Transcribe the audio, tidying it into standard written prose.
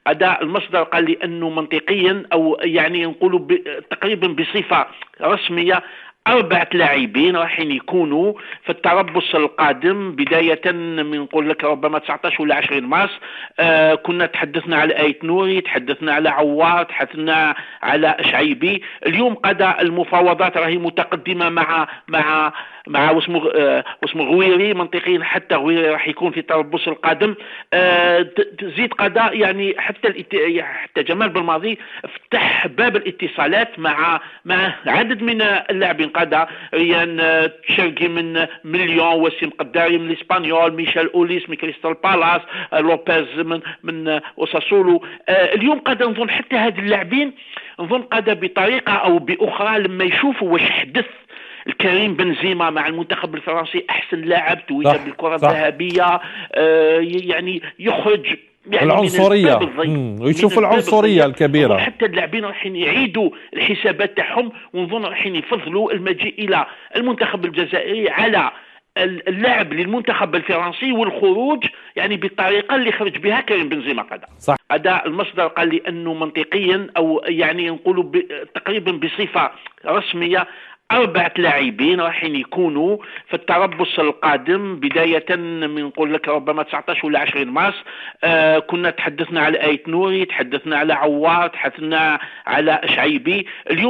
أداء المصدر قال لي أنه منطقيا أو يعني نقولوا تقريبا بصفة رسمية 4 لاعبين راح يكونوا في التربص القادم بداية من نقول لك ربما 19 ولا 20 مارس. كنا تحدثنا على آيت نوري، تحدثنا على عوار، تحدثنا على شعيبي. اليوم قضى المفاوضات راهي متقدمة مع واسمه غويري. منطقيا حتى غويري راح يكون في التربص القادم. تزيد قضاء يعني حتى جمال بالماضي فتح باب الاتصالات مع عدد من اللاعبين. قضاء ريان تشرقي من ليون، وسيم قداري من الاسبانيول، ميشيل اوليس من كريستال بالاس، لوبيز من اوساسولو. اليوم قد نظن حتى هذه اللاعبين نظن قد بطريقه او باخرى لما يشوفوا واش حدث الكريم بنزيما مع المنتخب الفرنسي احسن لاعب تويج بالكره الذهبيه، يعني يخرج يعني العنصرية ويشوف العنصرية الكبيرة. حتى اللاعبين راح يعيدوا الحسابات تاعهم، ونظن راح يفضلوا المجيء الى المنتخب الجزائري على اللعب للمنتخب الفرنسي والخروج يعني بالطريقه اللي خرج بها كريم بنزيما. صح. أداء المصدر قال لي انه منطقيا او يعني نقولوا تقريبا بصفه رسميه 4 لاعبين راح يكونوا في التربص القادم بداية من نقول لك ربما 19 ولا 20 مارس. كنا تحدثنا على آيت نوري، تحدثنا على عوار، تحدثنا على شعيبي. اليوم